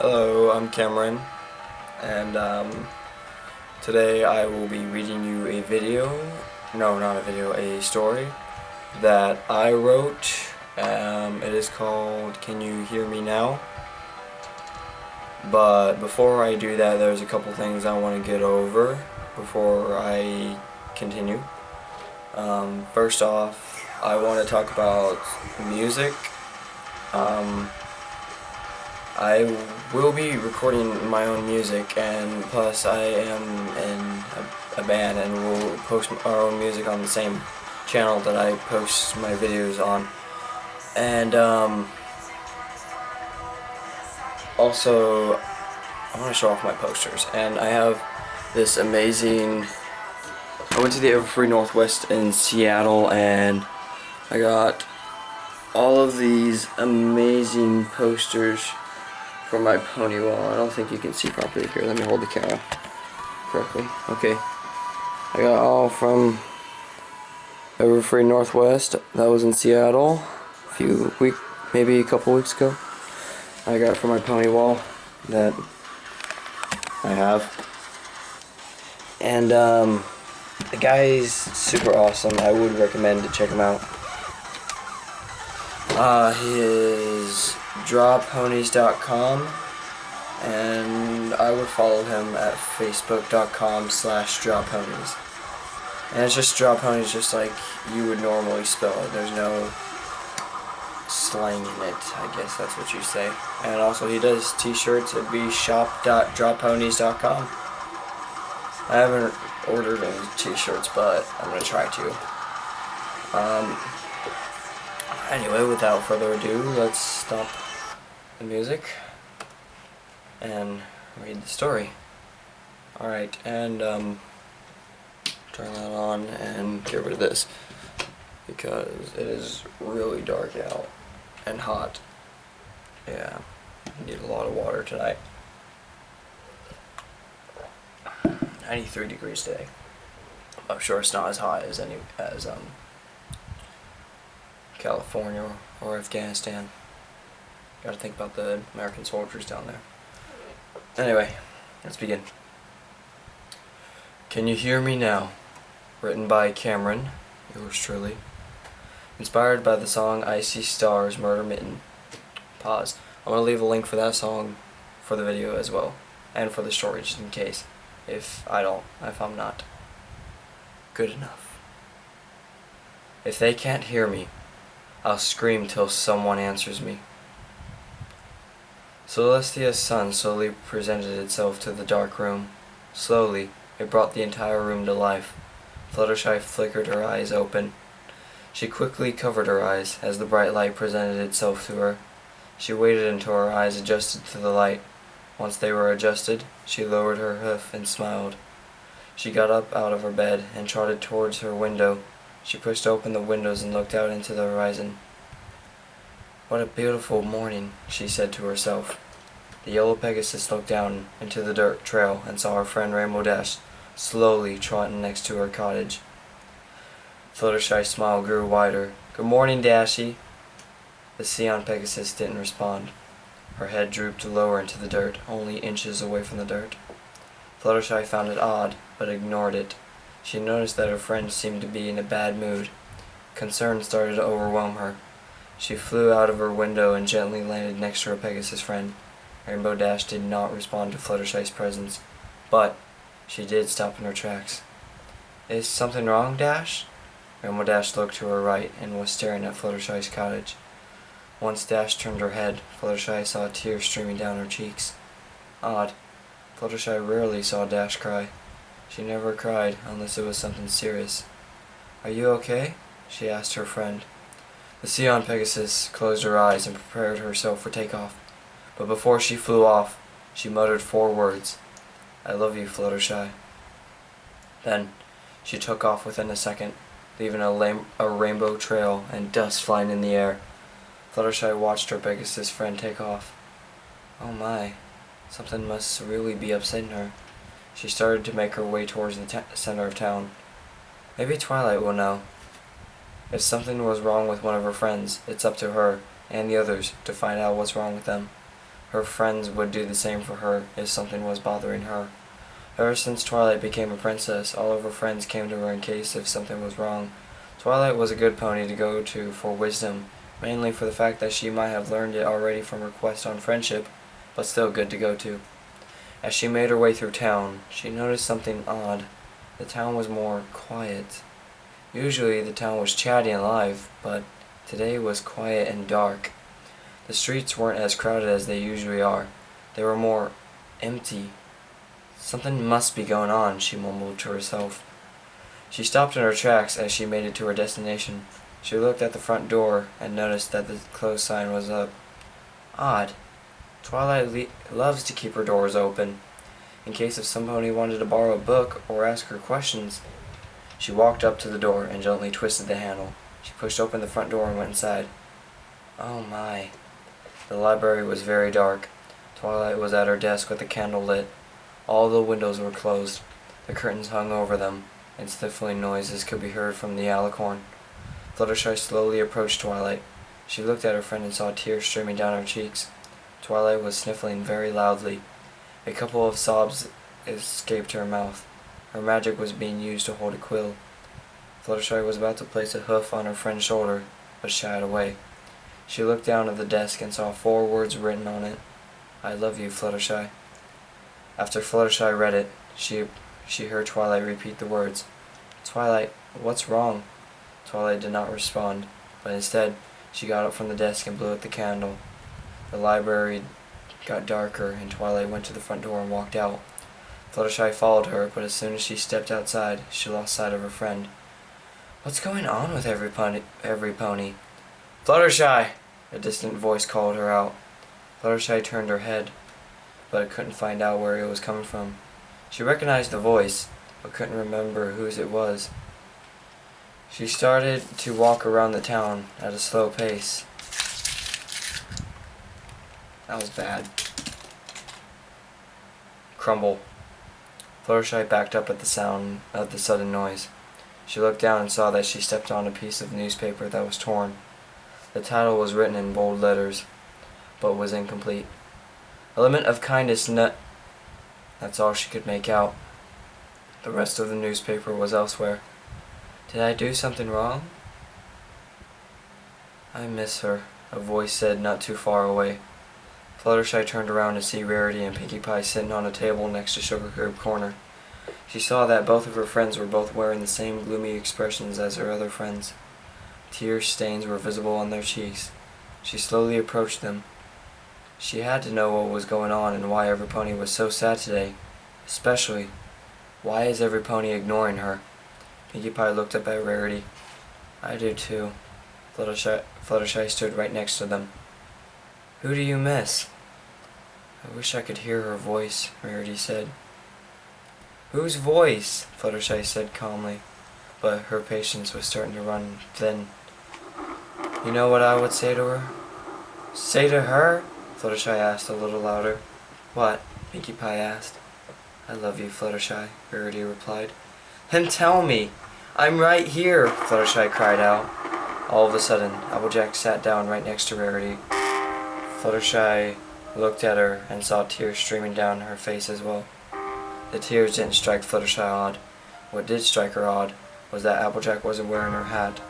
Hello, I'm Cameron, and today I will be reading you a story that I wrote. It is called Can You Hear Me Now? But before I do that, there's a couple things I want to get over before I continue. First off, I want to talk about music. I will be recording my own music, and plus I am in a band, and we'll post our own music on the same channel that I post my videos on. And also, I want to show off my posters, and I have this amazing. I went to the Everfree Northwest in Seattle, and I got all of these amazing posters for my pony wall. I don't think you can see properly here. Let me hold the camera correctly. Okay. I got all from Everfree Northwest. That was in Seattle maybe a couple weeks ago. I got it for my pony wall that I have. And the guy's super awesome. I would recommend to check him out. He is drawponies.com, and I would follow him at facebook.com/drawponies. And it's just drawponies, just like you would normally spell it. There's no slang in it, I guess that's what you say. And also he does t-shirts. It'd be shop.drawponies.com. I haven't ordered any t-shirts, but I'm gonna try to. Anyway, without further ado, let's stop the music and read the story. Alright, and turn that on and get rid of this because it is really dark out and hot. Yeah, I need a lot of water tonight. 93 degrees today. I'm sure it's not as hot as California or Afghanistan. Gotta think about the American soldiers down there. Anyway, let's begin. Can You Hear Me Now? Written by Cameron, yours truly. Inspired by the song Icy Stars, Murder Mitten. Pause. I'm gonna leave a link for that song for the video as well, and for the story, just in case, if I'm not good enough. If they can't hear me, I'll scream till someone answers me. Celestia's sun slowly presented itself to the dark room. Slowly, it brought the entire room to life. Fluttershy flickered her eyes open. She quickly covered her eyes as the bright light presented itself to her. She waited until her eyes adjusted to the light. Once they were adjusted, she lowered her hoof and smiled. She got up out of her bed and trotted towards her window. She pushed open the windows and looked out into the horizon. What a beautiful morning, she said to herself. The yellow Pegasus looked down into the dirt trail and saw her friend Rainbow Dash slowly trotting next to her cottage. Fluttershy's smile grew wider. Good morning, Dashy. The Scion Pegasus didn't respond. Her head drooped lower into the dirt, only inches away from the dirt. Fluttershy found it odd, but ignored it. She noticed that her friend seemed to be in a bad mood. Concern started to overwhelm her. She flew out of her window and gently landed next to her Pegasus friend. Rainbow Dash did not respond to Fluttershy's presence, but she did stop in her tracks. Is something wrong, Dash? Rainbow Dash looked to her right and was staring at Fluttershy's cottage. Once Dash turned her head, Fluttershy saw tears streaming down her cheeks. Odd. Fluttershy rarely saw Dash cry. She never cried unless it was something serious. Are you okay? She asked her friend. The Scion Pegasus closed her eyes and prepared herself for takeoff. But before she flew off, she muttered 4 words. I love you, Fluttershy. Then, she took off within a second, leaving a rainbow trail and dust flying in the air. Fluttershy watched her Pegasus friend take off. Oh my, something must really be upsetting her. She started to make her way towards the center of town. Maybe Twilight will know. If something was wrong with one of her friends, it's up to her and the others to find out what's wrong with them. her friends would do the same for her if something was bothering her. Ever since Twilight became a princess, all of her friends came to her in case if something was wrong. Twilight was a good pony to go to for wisdom, mainly for the fact that she might have learned it already from her quest on friendship, but still good to go to. As she made her way through town, she noticed something odd. The town was more quiet. Usually the town was chatty and live, but today was quiet and dark. The streets weren't as crowded as they usually are. They were more empty. Something must be going on, she mumbled to herself. She stopped in her tracks as she made it to her destination. She looked at the front door and noticed that the closed sign was up. Odd. Twilight loves to keep her doors open, in case if somebody wanted to borrow a book or ask her questions. She walked up to the door and gently twisted the handle. She pushed open the front door and went inside. Oh my. The library was very dark. Twilight was at her desk with a candle lit. All the windows were closed. The curtains hung over them, and sniffling noises could be heard from the alicorn. Fluttershy slowly approached Twilight. She looked at her friend and saw tears streaming down her cheeks. Twilight was sniffling very loudly. A couple of sobs escaped her mouth. Her magic was being used to hold a quill. Fluttershy was about to place a hoof on her friend's shoulder, but shied away. She looked down at the desk and saw 4 words written on it. I love you, Fluttershy. After Fluttershy read it, she heard Twilight repeat the words. Twilight, what's wrong? Twilight did not respond, but instead, she got up from the desk and blew out the candle. The library got darker, and Twilight went to the front door and walked out. Fluttershy followed her, but as soon as she stepped outside, she lost sight of her friend. What's going on with every pony? Fluttershy! A distant voice called her out. Fluttershy turned her head, but couldn't find out where it was coming from. She recognized the voice, but couldn't remember whose it was. She started to walk around the town at a slow pace. That was bad. Crumble. Fluttershy backed up at the sound of the sudden noise. She looked down and saw that she stepped on a piece of newspaper that was torn. The title was written in bold letters, but was incomplete. Element of kindness nut. That's all she could make out. The rest of the newspaper was elsewhere. Did I do something wrong? I miss her, a voice said not too far away. Fluttershy turned around to see Rarity and Pinkie Pie sitting on a table next to Sugarcube Corner. She saw that both of her friends were both wearing the same gloomy expressions as her other friends. Tear stains were visible on their cheeks. She slowly approached them. She had to know what was going on and why every pony was so sad today. Especially, why is every pony ignoring her? Pinkie Pie looked up at Rarity. I do too. Fluttershy stood right next to them. Who do you miss? I wish I could hear her voice, Rarity said. Whose voice? Fluttershy said calmly, but her patience was starting to run thin. You know what I would say to her? Say to her? Fluttershy asked a little louder. What? Pinkie Pie asked. I love you, Fluttershy, Rarity replied. Then tell me! I'm right here! Fluttershy cried out. All of a sudden, Applejack sat down right next to Rarity. Fluttershy looked at her and saw tears streaming down her face as well. The tears didn't strike Fluttershy odd. What did strike her odd was that Applejack wasn't wearing her hat.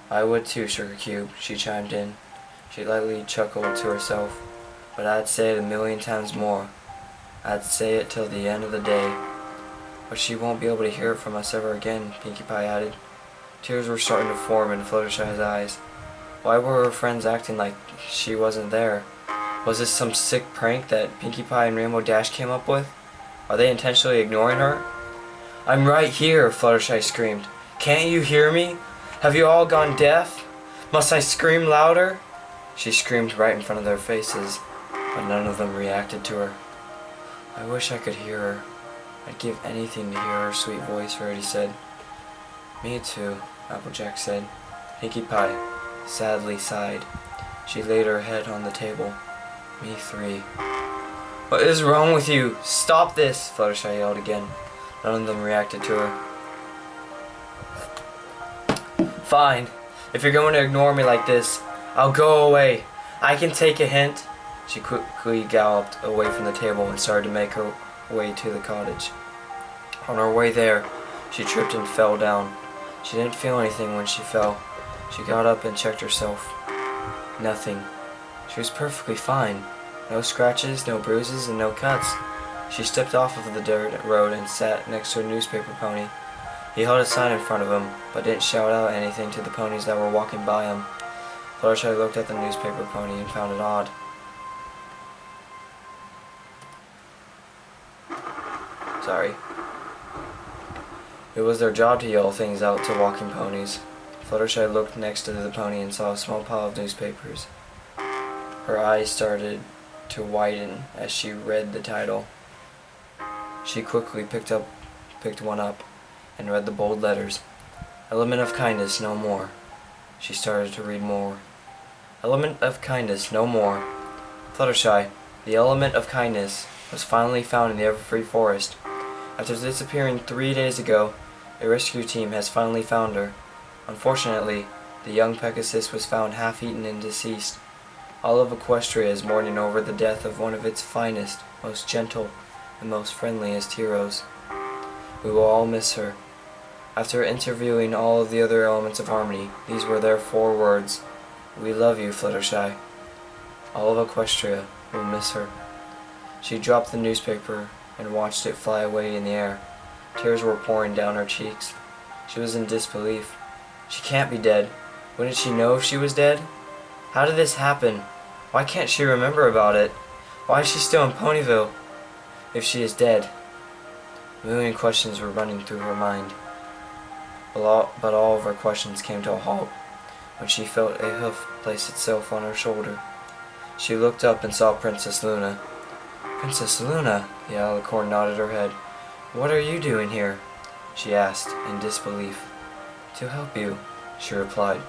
I would too, Sugarcube, she chimed in. She lightly chuckled to herself. But I'd say it 1,000,000 times more. I'd say it till the end of the day. But she won't be able to hear it from us ever again, Pinkie Pie added. Tears were starting to form in Fluttershy's eyes. Why were her friends acting like she wasn't there? Was this some sick prank that Pinkie Pie and Rainbow Dash came up with? Are they intentionally ignoring her? I'm right here, Fluttershy screamed. Can't you hear me? Have you all gone deaf? Must I scream louder? She screamed right in front of their faces, but none of them reacted to her. I wish I could hear her. I'd give anything to hear her sweet voice, Rarity said. Me too, Applejack said. Pinkie Pie sadly sighed. She laid her head on the table. Me 3. What is wrong with you? Stop this! Fluttershy yelled again. None of them reacted to her. Fine. If you're going to ignore me like this, I'll go away. I can take a hint. She quickly galloped away from the table and started to make her way to the cottage. On her way there, she tripped and fell down. She didn't feel anything when she fell. She got up and checked herself. Nothing. She was perfectly fine. No scratches, no bruises, and no cuts. She stepped off of the dirt road and sat next to a newspaper pony. He held a sign in front of him, but didn't shout out anything to the ponies that were walking by him. Fluttershy looked at the newspaper pony and found it odd. Sorry. It was their job to yell things out to walking ponies. Fluttershy looked next to the pony and saw a small pile of newspapers. Her eyes started to widen as she read the title. She quickly picked one up and read the bold letters. Element of kindness, no more. She started to read more. Element of kindness, no more. Fluttershy, the element of kindness, was finally found in the Everfree forest. After disappearing 3 days ago, a rescue team has finally found her. Unfortunately, the young Pegasus was found half-eaten and deceased. All of Equestria is mourning over the death of one of its finest, most gentle, and most friendliest heroes. We will all miss her. After interviewing all of the other elements of harmony, these were their 4 words. We love you, Fluttershy. All of Equestria will miss her. She dropped the newspaper and watched it fly away in the air. Tears were pouring down her cheeks. She was in disbelief. She can't be dead. Wouldn't she know if she was dead? How did this happen? Why can't she remember about it? Why is she still in Ponyville? If she is dead. A million questions were running through her mind. But all of her questions came to a halt when she felt a hoof place itself on her shoulder. She looked up and saw Princess Luna. Princess Luna, the alicorn nodded her head. What are you doing here? She asked, in disbelief. To help you, she replied.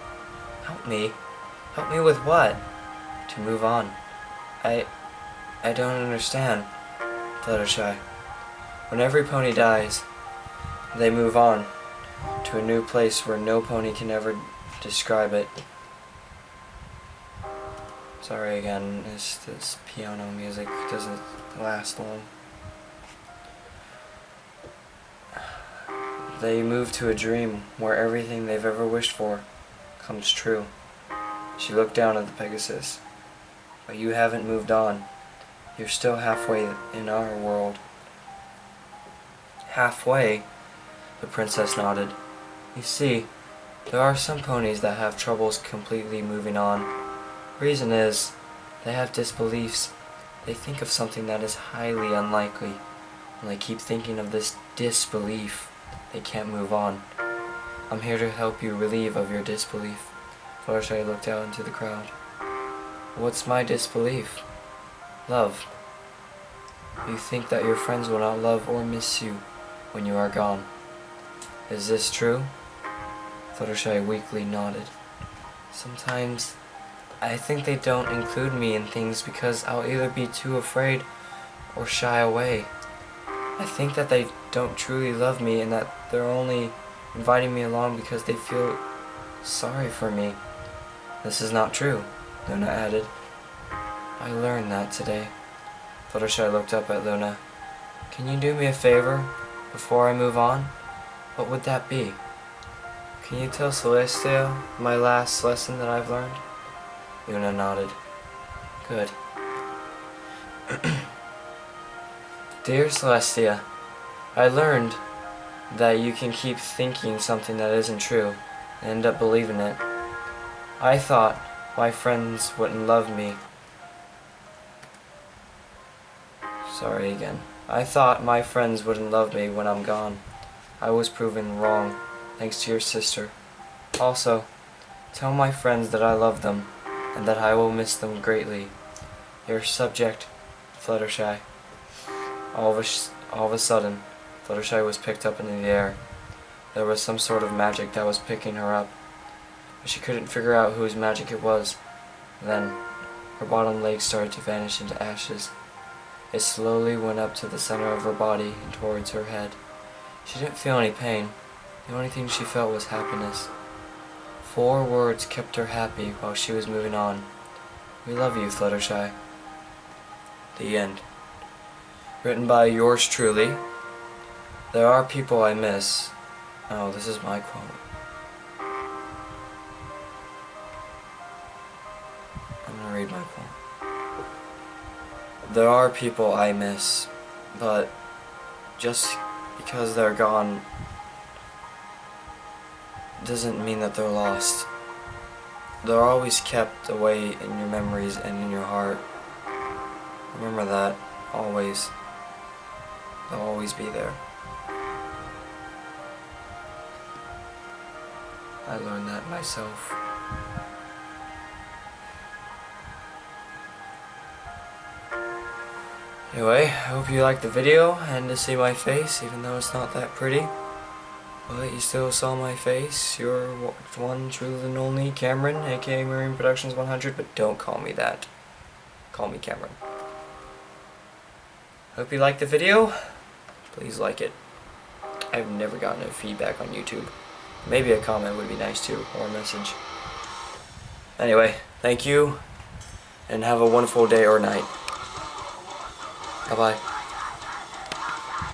Help me? Help me with what? To move on. I don't understand, Fluttershy. When every pony dies, they move on to a new place where no pony can ever describe it. Sorry again, this piano music doesn't last long. They move to a dream where everything they've ever wished for comes true. She looked down at the Pegasus. But you haven't moved on. You're still halfway in our world. Halfway? The princess nodded. You see, there are some ponies that have troubles completely moving on. Reason is, they have disbeliefs. They think of something that is highly unlikely, and they keep thinking of this disbelief. They can't move on. I'm here to help you relieve of your disbelief. Fluttershy looked out into the crowd. What's my disbelief? Love. You think that your friends will not love or miss you when you are gone. Is this true? Fluttershy weakly nodded. Sometimes I think they don't include me in things because I'll either be too afraid or shy away. I think that they don't truly love me and that they're only inviting me along because they feel sorry for me. This is not true, Luna added. I learned that today. Fluttershy looked up at Luna. Can you do me a favor before I move on? What would that be? Can you tell Celestia my last lesson that I've learned? Luna nodded. Good. Dear Celestia, I learned that you can keep thinking something that isn't true and end up believing it. I thought my friends wouldn't love me. Sorry again. I thought my friends wouldn't love me when I'm gone. I was proven wrong, thanks to your sister. Also, tell my friends that I love them and that I will miss them greatly. Your subject, Fluttershy. All of a sudden, Fluttershy was picked up into the air. There was some sort of magic that was picking her up, but she couldn't figure out whose magic it was. Then, her bottom legs started to vanish into ashes. It slowly went up to the center of her body and towards her head. She didn't feel any pain. The only thing she felt was happiness. 4 words kept her happy while she was moving on. We love you, Fluttershy. The end. Written by yours truly. There are people I miss. Oh, this is my quote. I'm gonna read my quote. There are people I miss, but just because they're gone doesn't mean that they're lost. They're always kept away in your memories and in your heart. Remember that, always. They'll always be there. I learned that myself. Anyway, I hope you liked the video and to see my face, even though it's not that pretty. But you still saw my face. You're one, truly and only Cameron, aka Marine Productions 100, but don't call me that. Call me Cameron. Hope you liked the video. Please like it. I've never gotten a feedback on YouTube. Maybe a comment would be nice too, or a message. Anyway, thank you, and have a wonderful day or night. Bye-bye.